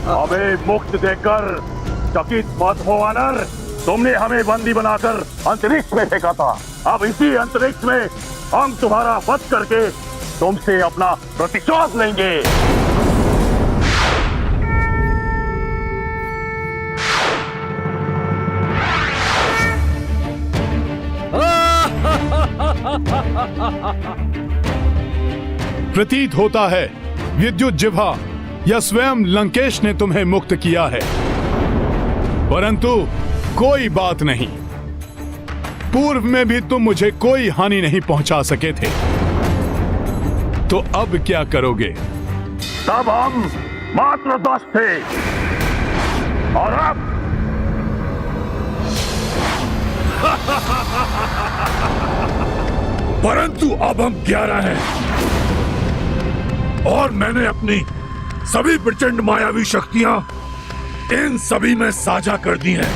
हमें मुक्त देकर चकित मत हो वानर। तुमने हमें बंदी बनाकर अंतरिक्ष में फेंका था। अब इसी अंतरिक्ष में हम तुम्हारा वध करके तुमसे अपना प्रतिशोध लेंगे। प्रतीत होता है विद्युत जिह्वा या स्वयं लंकेश ने तुम्हें मुक्त किया है, परंतु कोई बात नहीं। पूर्व में भी तुम मुझे कोई हानि नहीं पहुंचा सके थे, तो अब क्या करोगे? तब हम मात्र 10 थे और अब परंतु अब हम 11 हैं और मैंने अपनी सभी प्रचंड मायावी शक्तियां इन सभी में साझा कर दी हैं।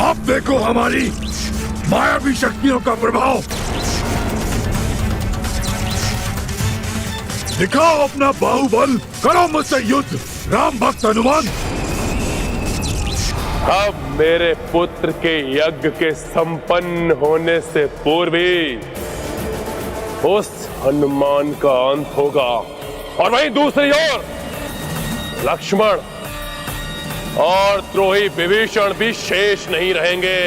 अब देखो हमारी मायावी शक्तियों का प्रभाव। दिखाओ अपना बाहुबल, करो मुझसे युद्ध राम भक्त हनुमान। अब मेरे पुत्र के यज्ञ के संपन्न होने से पूर्व ही उस हनुमान का अंत होगा। और वहीं दूसरी ओर लक्ष्मण और द्रोही विभीषण भी शेष नहीं रहेंगे।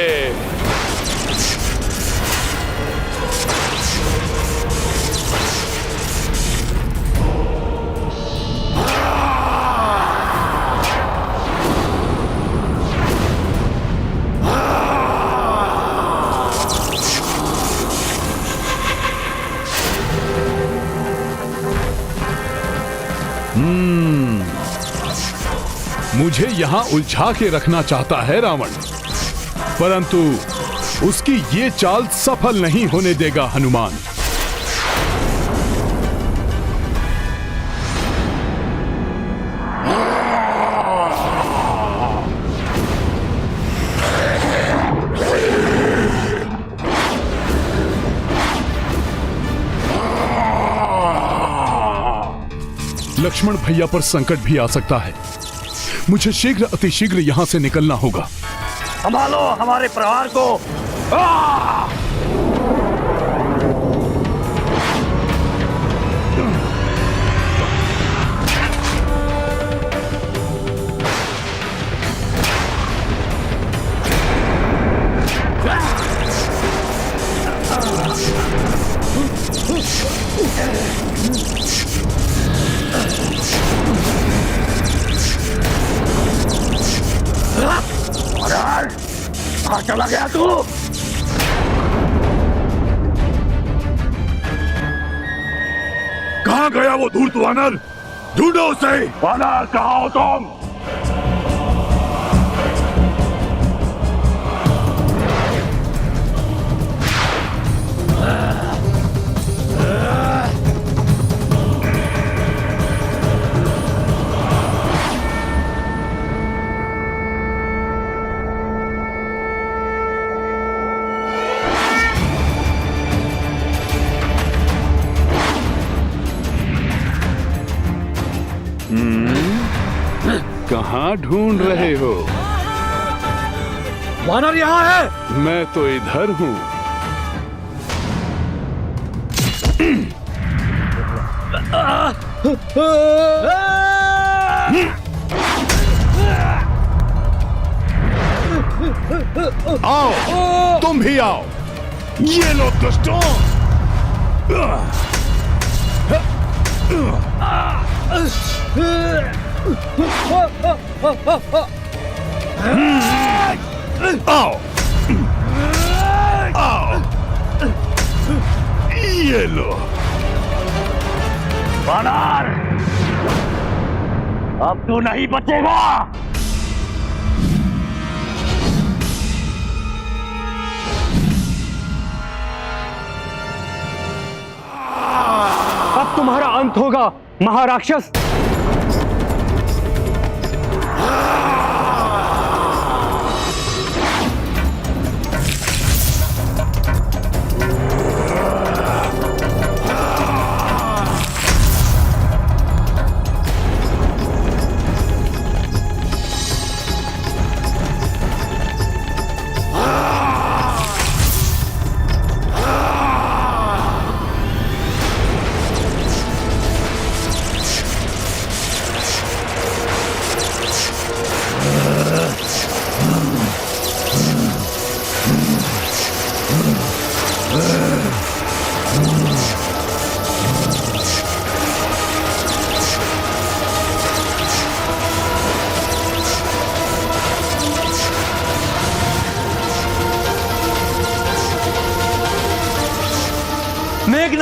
मुझे यहां उलझा के रखना चाहता है रावण, परंतु उसकी ये चाल सफल नहीं होने देगा हनुमान। लक्ष्मण भैया पर संकट भी आ सकता है। मुझे शीघ्र अतिशीघ्र यहां से निकलना होगा। संभालो हमारे प्रहार को। कहाँ चला गया तू? कहाँ गया वो धूर्त वानर? ढूंढो उसे। वानर कहाँ हो तुम? कहाँ ढूंढ रहे हो? वानर यहाँ है। मैं तो इधर हूँ। आओ, तुम भी आओ। ये लो दुष्टों। आओ, आओ, ये लो। वानर, अब तू नहीं बचेगा। अब तुम्हारा अंत होगा महाराक्षस।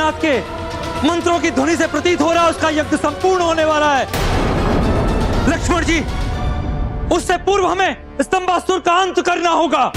मेघनाद के मंत्रों की ध्वनि से प्रतीत हो रहा है उसका यज्ञ संपूर्ण होने वाला है। लक्ष्मण जी, उससे पूर्व हमें स्तंभासुर का अंत करना होगा।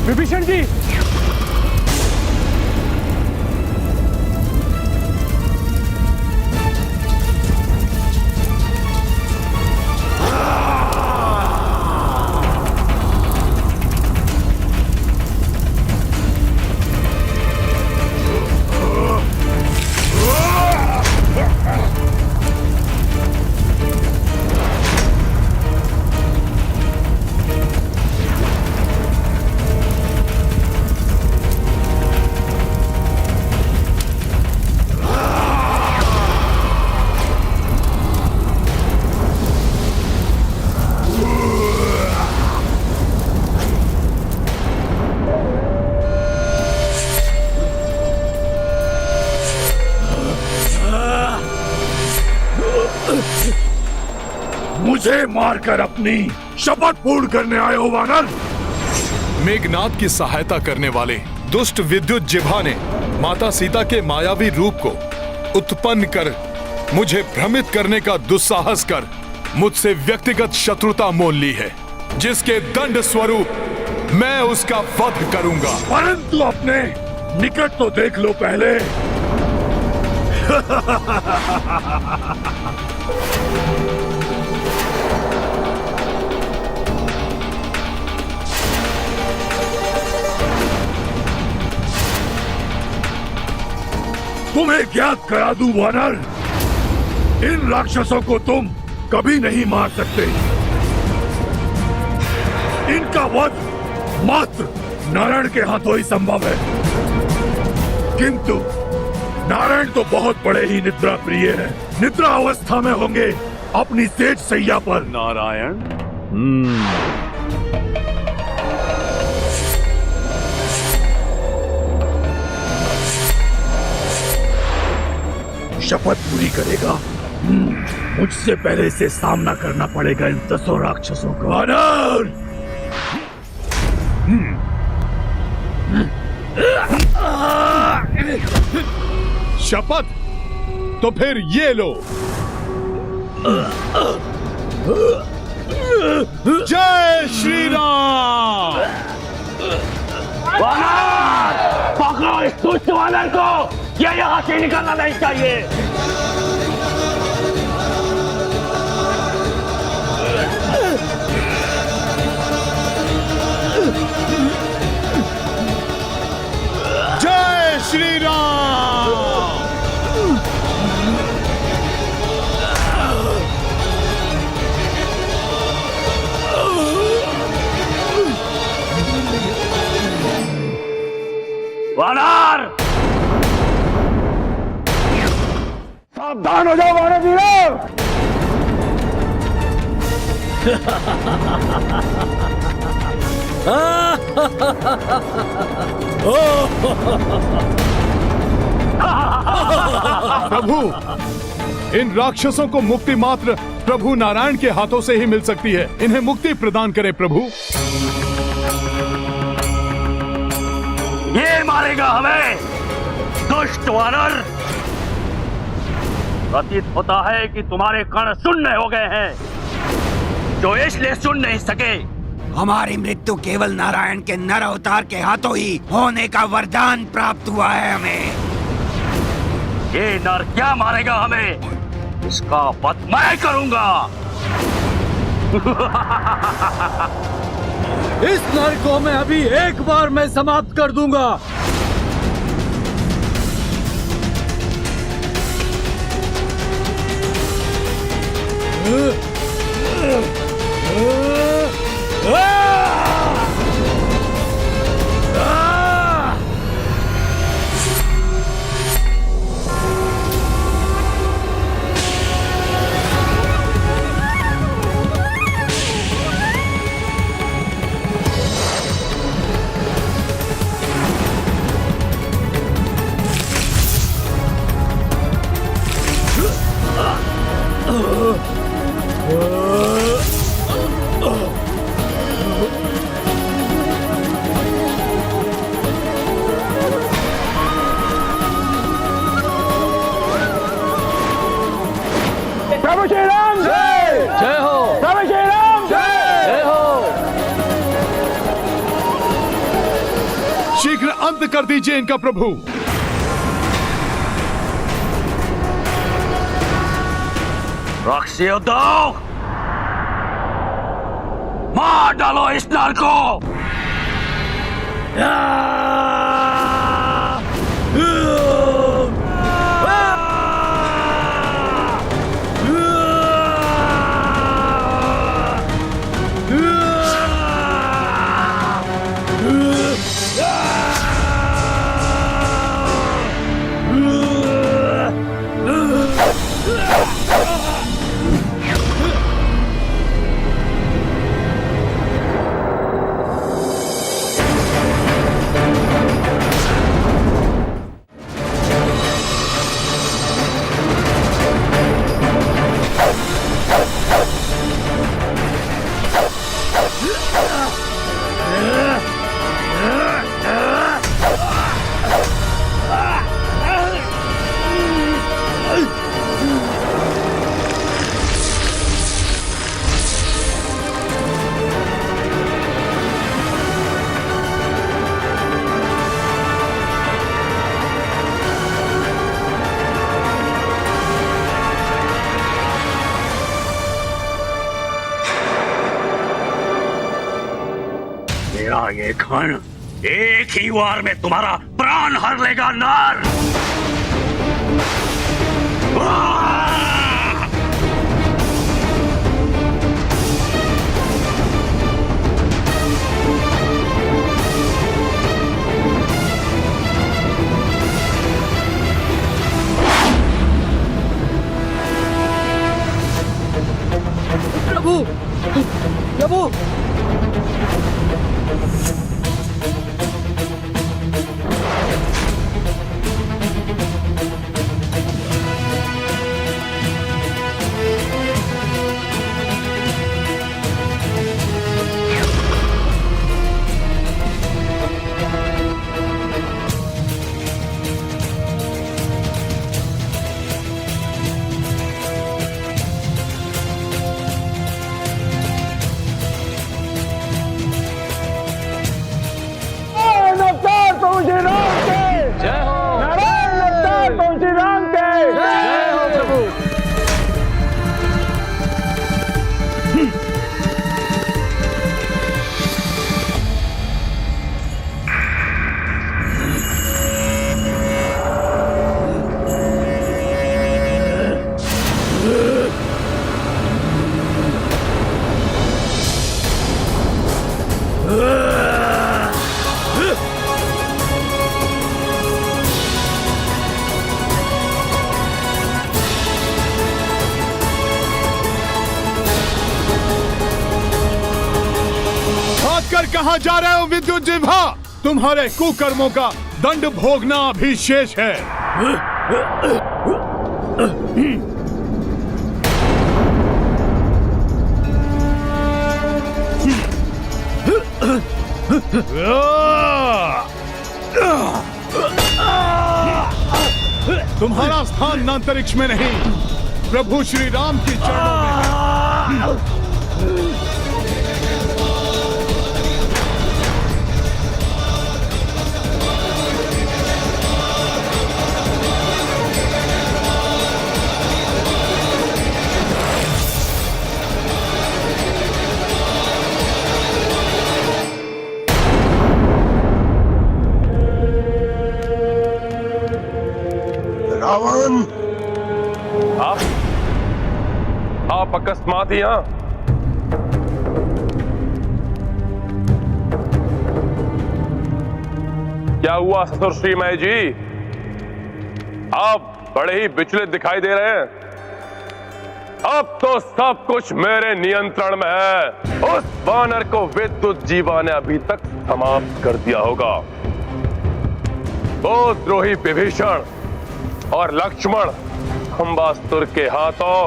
विभीषण जी, मुझे मारकर अपनी शपथ पूर्ण करने आए हो वानर। मेघनाद की सहायता करने वाले दुष्ट विद्युत जिह्वा ने माता सीता के मायावी रूप को उत्पन्न कर मुझे भ्रमित करने का दुस्साहस कर मुझसे व्यक्तिगत शत्रुता मोल ली है, जिसके दंड स्वरूप मैं उसका वध करूंगा। परंतु अपने निकट तो देख लो पहले। तुम्हें ज्ञात करा दूं वानर, इन राक्षसों को तुम कभी नहीं मार सकते। इनका वध मात्र नारायण के हाथों ही संभव है। किंतु नारायण तो बहुत बड़े ही निद्रा प्रिय है। निद्रा अवस्था में होंगे अपनी सेज सैया पर। नारायण, शपथ पूरी करेगा। मुझसे पहले से सामना करना पड़ेगा इन 10 राक्षसों का। वानर! शपथ तो फिर ये लो। जय श्री राम। वानर, पकड़ो इस दुष्ट वानर को, ये यहाँ से निकलना नहीं चाहिए। सावधान हो जाओ वानर वीरों। प्रभु, इन राक्षसों को मुक्ति मात्र प्रभु नारायण के हाथों से ही मिल सकती है। इन्हें मुक्ति प्रदान करें प्रभु। ये मारेगा हमें, दुष्ट वानर। प्रतीत होता है कि तुम्हारे कण शून्य हो गए हैं, जो इसलिए सुन नहीं सके। हमारी मृत्यु केवल नारायण के नर अवतार के हाथों ही होने का वरदान प्राप्त हुआ है हमें। ये नर क्या मारेगा हमें, इसका वध मैं करूंगा। इस नर को मैं अभी एक बार में समाप्त कर दूंगा। प्रभु श्री राम जय हो। प्रभु श्री राम जय हो। शीघ्र अंत कर दीजिए इनका प्रभु। राक्षसियों, दो मार डालो इस नर को। मेरा ये खन एक ही वार में तुम्हारा प्राण हर लेगा नर। प्रभु, प्रभु, कहां जा रहे हो विद्युत जिह्वा? तुम्हारे कुकर्मों का दंड भोगना अभी शेष है। तुम्हारा स्थान न अंतरिक्ष में नहीं, प्रभु श्री राम की चरणों में है। रावण, आप अकस्मात यहां? क्या हुआ ससुर श्रीमय जी? आप बड़े ही विचलित दिखाई दे रहे हैं। अब तो सब कुछ मेरे नियंत्रण में है। उस वानर को विद्युत जीवा ने अभी तक समाप्त कर दिया होगा। वो द्रोही विभीषण और लक्ष्मण खंबासुर के हाथों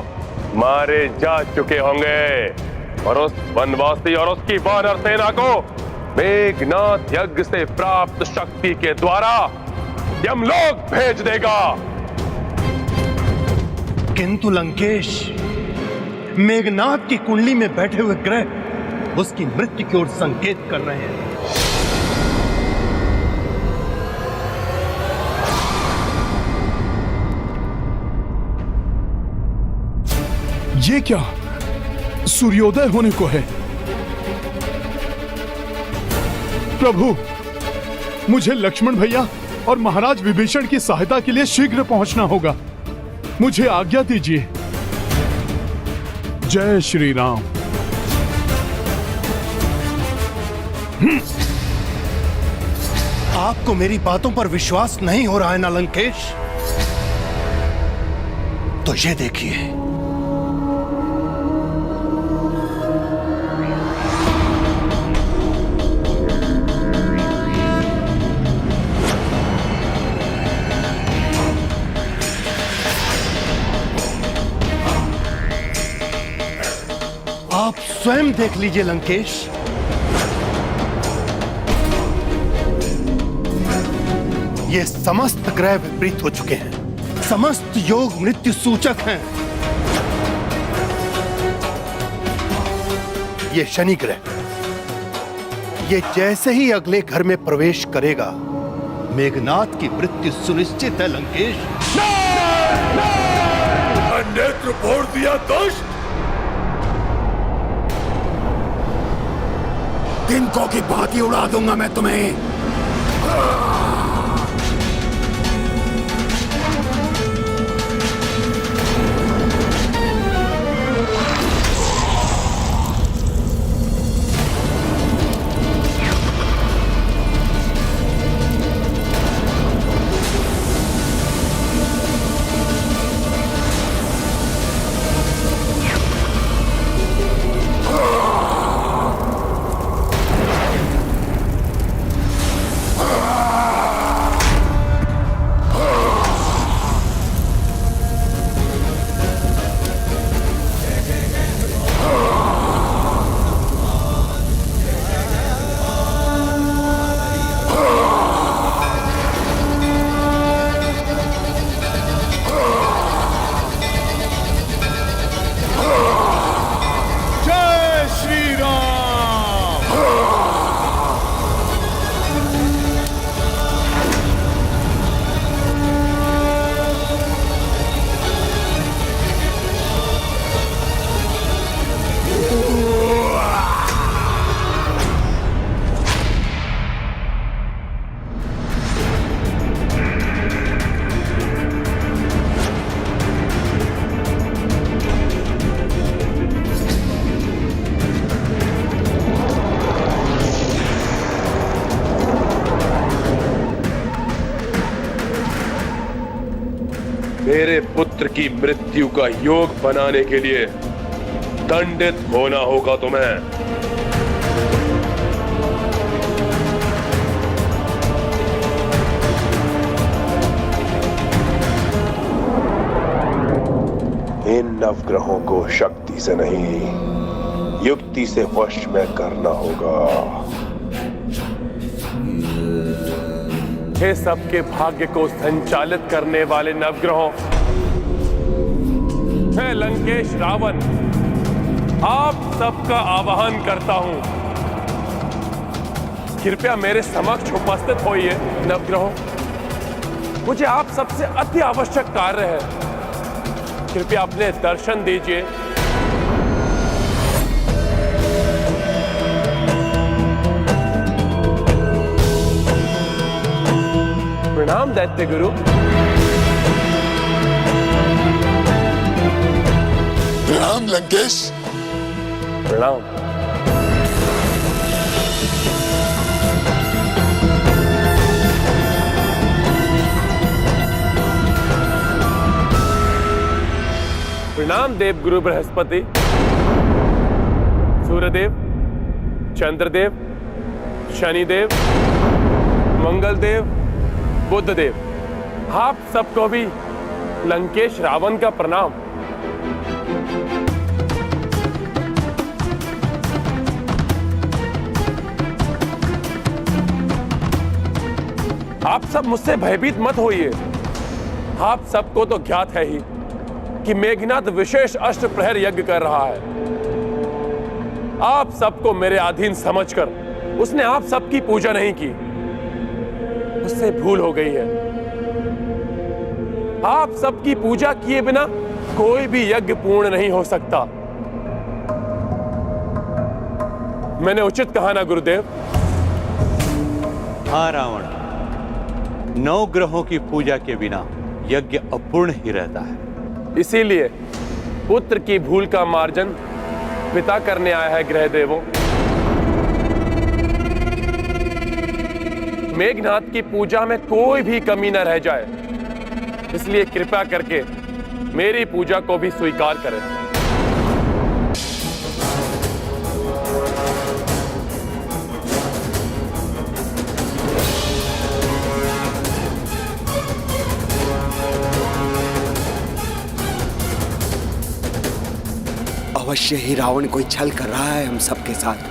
मारे जा चुके होंगे और उस वनवासी और उसकी वानर सेना को मेघनाथ यज्ञ से प्राप्त शक्ति के द्वारा यमलोक भेज देगा। किंतु लंकेश, मेघनाथ की कुंडली में बैठे हुए ग्रह उसकी मृत्यु की ओर संकेत कर रहे हैं। ये क्या सूर्योदय होने को है? प्रभु, मुझे लक्ष्मण भैया और महाराज विभीषण की सहायता के लिए शीघ्र पहुंचना होगा। मुझे आज्ञा दीजिए। जय श्री राम। आपको मेरी बातों पर विश्वास नहीं हो रहा है ना लंकेश? तो ये देखिए, आप स्वयं देख लीजिए लंकेश। ये समस्त ग्रह विपरीत हो चुके हैं। समस्त योग मृत्यु सूचक हैं। ये शनि ग्रह, ये जैसे ही अगले घर में प्रवेश करेगा, मेघनाथ की मृत्यु सुनिश्चित है लंकेश। नेत्र फोड़ दिया दुष्ट। तिनकों की भांति उड़ा दूंगा मैं तुम्हें। मेरे पुत्र की मृत्यु का योग बनाने के लिए दंडित होना होगा तुम्हें। नवग्रहों को शक्ति से नहीं, युक्ति से वश में करना होगा। हे सबके भाग्य को संचालित करने वाले नवग्रहों, मैं लंकेश रावण आप सबका आवाहन करता हूं। कृपया मेरे समक्ष उपस्थित होइए नवग्रहों। मुझे आप सबसे अति आवश्यक कार्य है, कृपया अपने दर्शन दीजिए। प्रणाम दैत्य गुरु। प्रणाम लंकेश। प्रणाम। प्रणाम देव गुरु बृहस्पति, सूर्यदेव, चंद्रदेव, शनिदेव, मंगलदेव, बुद्धदेव, आप सबको भी लंकेश रावण का प्रणाम। आप सब मुझसे भयभीत मत होइए। आप सबको तो ज्ञात है ही कि मेघनाथ विशेष अष्ट प्रहर यज्ञ कर रहा है। आप सबको मेरे अधीन समझकर उसने आप सबकी पूजा नहीं की, उससे भूल हो गई है। आप सबकी पूजा किए बिना कोई भी यज्ञ पूर्ण नहीं हो सकता। मैंने उचित कहा ना गुरुदेव? हाँ रावण, 9 ग्रहों की पूजा के बिना यज्ञ अपूर्ण ही रहता है। इसीलिए पुत्र की भूल का मार्जन पिता करने आया है ग्रह देवों। मेघनाथ की पूजा में कोई भी कमी न रह जाए, इसलिए कृपया करके मेरी पूजा को भी स्वीकार करें। अवश्य ही रावण कोई छल कर रहा है हम सबके साथ।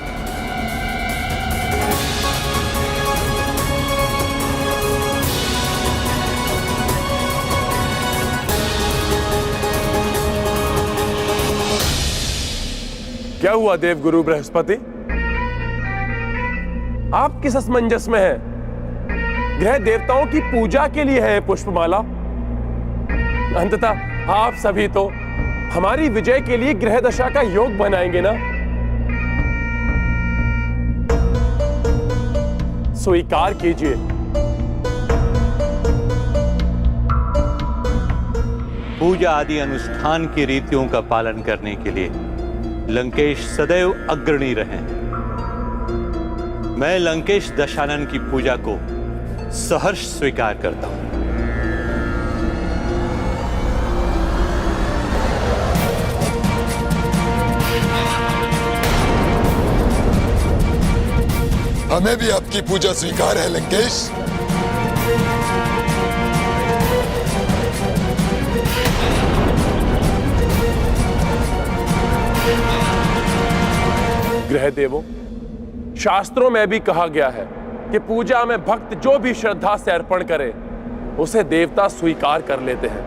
क्या हुआ देव गुरु बृहस्पति? आप किस असमंजस में हैं? ग्रह देवताओं की पूजा के लिए है पुष्पमाला। अंततः आप सभी तो हमारी विजय के लिए ग्रह दशा का योग बनाएंगे ना? स्वीकार कीजिए। पूजा आदि अनुष्ठान की रीतियों का पालन करने के लिए लंकेश सदैव अग्रणी रहे। मैं लंकेश दशानन की पूजा को सहर्ष स्वीकार करता हूं। हमें भी आपकी पूजा स्वीकार है लंकेश। ग्रह देवों, शास्त्रों में भी कहा गया है कि पूजा में भक्त जो भी श्रद्धा से अर्पण करे उसे देवता स्वीकार कर लेते हैं।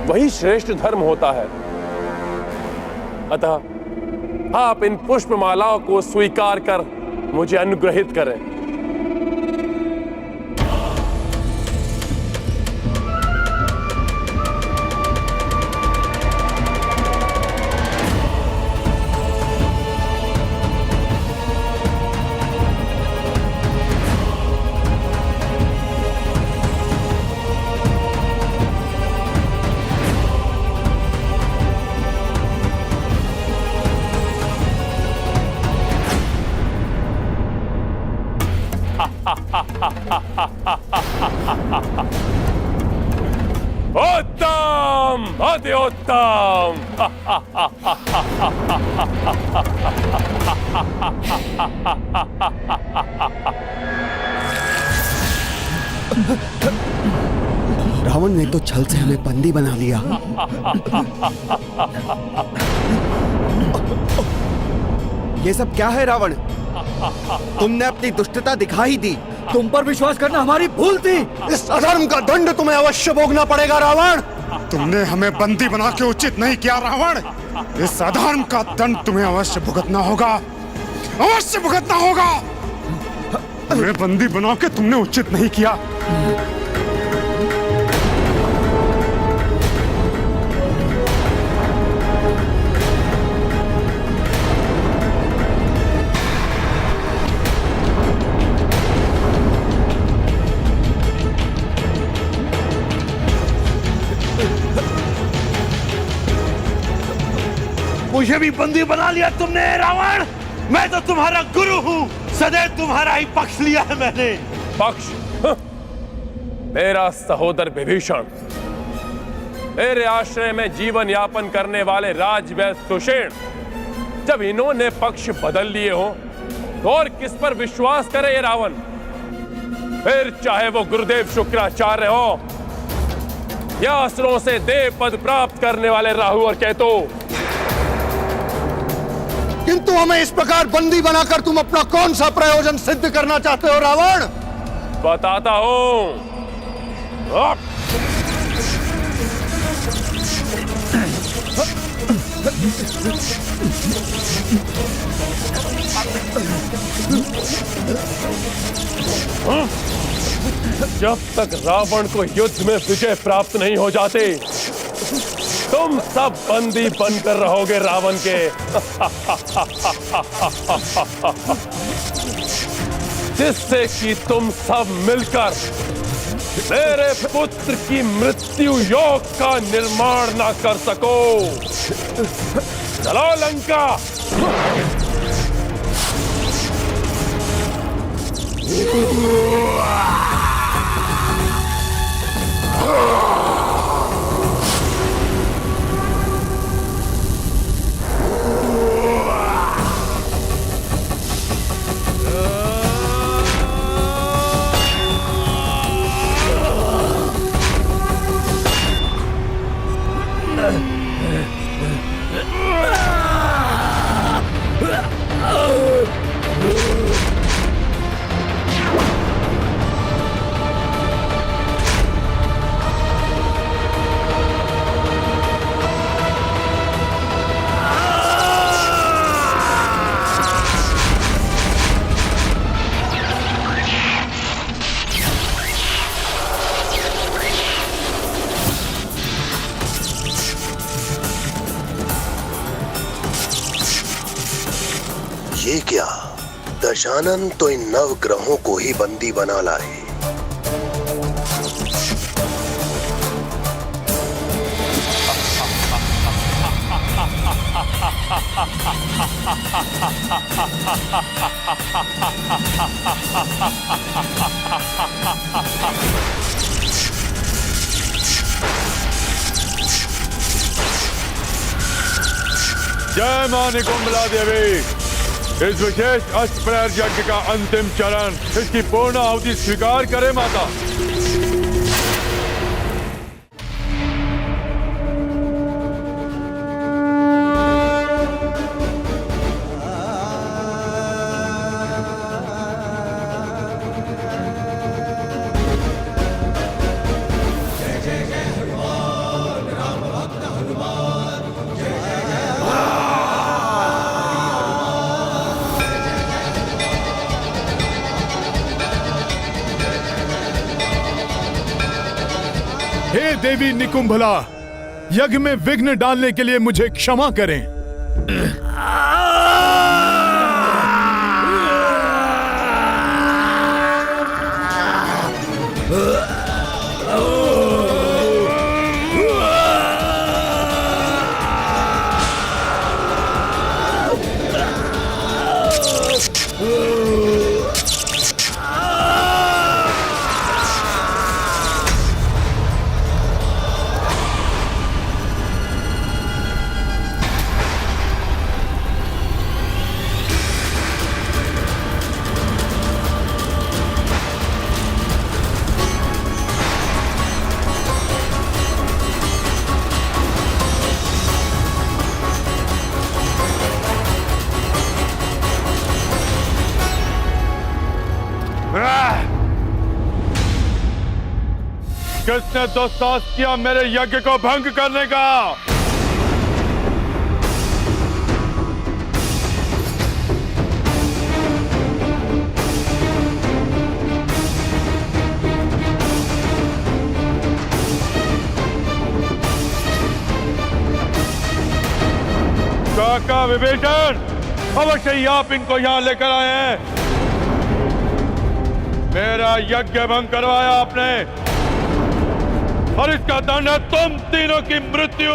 वही श्रेष्ठ धर्म होता है। अतः आप इन पुष्पमालाओं को स्वीकार कर मुझे अनुग्रहित करें। उत्तम, अति उत्तम। रावण ने तो छल से हमें बंदी बना लिया। ये सब क्या है रावण? तुमने अपनी दुष्टता दिखा ही दी। तुम पर विश्वास करना हमारी भूल थी। इस अधर्म का दंड तुम्हें अवश्य भोगना पड़ेगा रावण। तुमने हमें बंदी बना के उचित नहीं किया रावण। इस अधर्म का दंड तुम्हें अवश्य भुगतना होगा, अवश्य भुगतना होगा। हमें बंदी बना के तुमने उचित नहीं किया। मुझे भी बंदी बना लिया तुमने रावण। मैं तो तुम्हारा गुरु हूँ, सदैव तुम्हारा ही पक्ष लिया है मैंने। पक्ष? मेरा सहोदर विभीषण, मेरे आश्रय में जीवन यापन करने वाले राजवैद्य सुषेण, जब इन्होंने पक्ष बदल लिए हो तो और किस पर विश्वास करे ये रावण? फिर चाहे वो गुरुदेव शुक्राचार्य हो या असुरों से देव पद प्राप्त करने वाले राहु और केतु। किंतु हमें इस प्रकार बंदी बनाकर तुम अपना कौन सा प्रयोजन सिद्ध करना चाहते हो रावण? बताता हूं। जब तक रावण को युद्ध में विजय प्राप्त नहीं हो जाते, तुम सब बंदी बनकर रहोगे रावण के। जिससे कि तुम सब मिलकर मेरे पुत्र की मृत्यु योग का निर्माण ना कर सको। चलो लंका। ये क्या? दशानन तो इन नव ग्रहों को ही बंदी बना लाए। जय मां निकुंभला देवी। इस विशेष अष्टप्रहर यज्ञ का अंतिम चरण, इसकी पूर्ण आहुति स्वीकार करे माता। हे देवी निकुंभला, यज्ञ में विघ्न डालने के लिए मुझे क्षमा करें। इसने तो साहस किया मेरे यज्ञ को भंग करने का। काका विभीषण, अवश्य ही आप इनको यहां लेकर आए हैं। मेरा यज्ञ भंग करवाया आपने और इसका दंड है तुम तीनों की मृत्यु।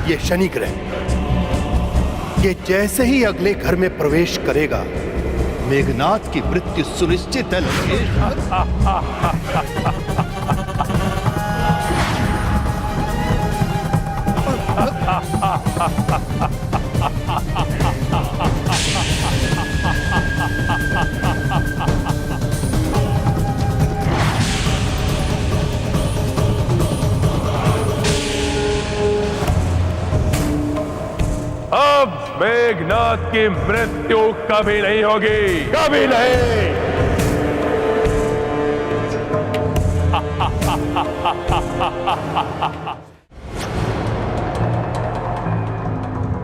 ये शनि ग्रह, ये जैसे ही अगले घर में प्रवेश करेगा, मेघनाथ की मृत्यु सुनिश्चित है। अब मेघनाथ की मृत्यु कभी नहीं होगी, कभी नहीं।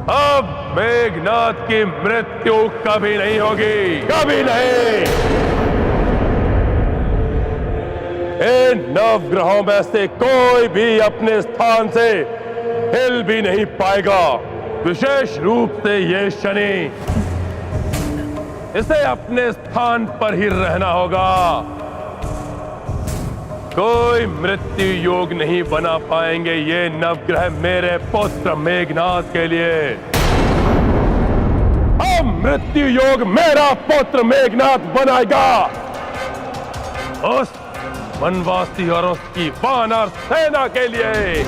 अब मेघनाथ की मृत्यु कभी नहीं होगी, कभी नहीं। इन नवग्रहों में से कोई भी अपने स्थान से हिल भी नहीं पाएगा। विशेष रूप से ये शनि, इसे अपने स्थान पर ही रहना होगा। कोई मृत्यु योग नहीं बना पाएंगे ये नवग्रह मेरे पुत्र मेघनाथ के लिए। अब मृत्यु योग मेरा पुत्र मेघनाथ बनाएगा, उस वनवासी और उसकी वानर सेना के लिए।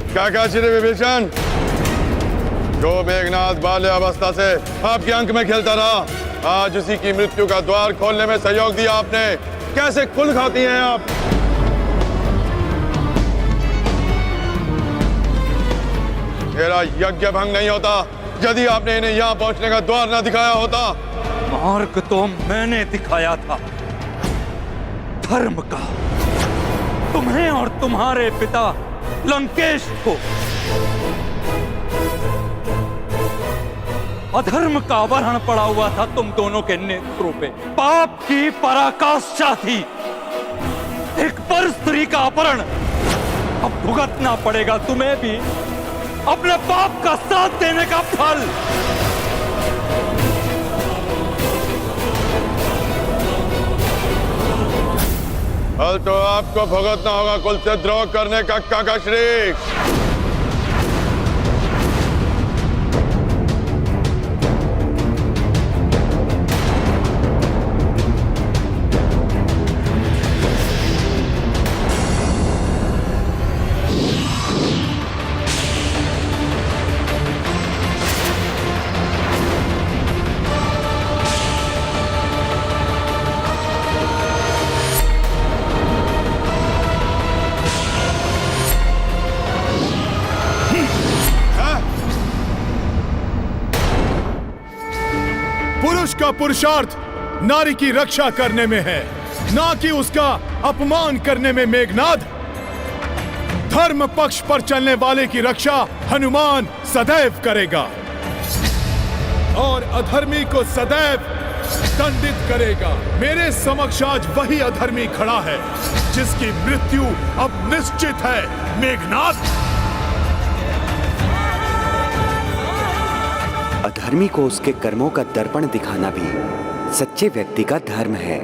काका श्री विभीषण, जो मेघनाथ बाल्य अवस्था से आपके अंक में खेलता रहा, आज उसी की मृत्यु का द्वार खोलने में सहयोग दिया आपने। कैसे कुल खाती हैं आप? मेरा यज्ञ भंग नहीं होता यदि आपने इन्हें यहाँ पहुंचने का द्वार न दिखाया होता। मार्ग तो मैंने दिखाया था, धर्म का, तुम्हें और तुम्हारे पिता लंकेश को। अधर्म का आवरण पड़ा हुआ था तुम दोनों के नेत्रों पे। पाप की पराकाष्ठा थी, एक पर स्त्री का अपहरण। अब भुगतना पड़ेगा तुम्हें भी अपने पाप का साथ देने का फल। कल तो आपको भुगतना होगा कुल से द्रोह करने का काकाश्री। पुरुष का पुरुषार्थ नारी की रक्षा करने में है, ना कि उसका अपमान करने में। मेघनाद, धर्म पक्ष पर चलने वाले की रक्षा हनुमान सदैव करेगा और अधर्मी को सदैव दंडित करेगा। मेरे समक्ष आज वही अधर्मी खड़ा है जिसकी मृत्यु अब निश्चित है। मेघनाद, अधर्मी को उसके कर्मों का दर्पण दिखाना भी सच्चे व्यक्ति का धर्म है।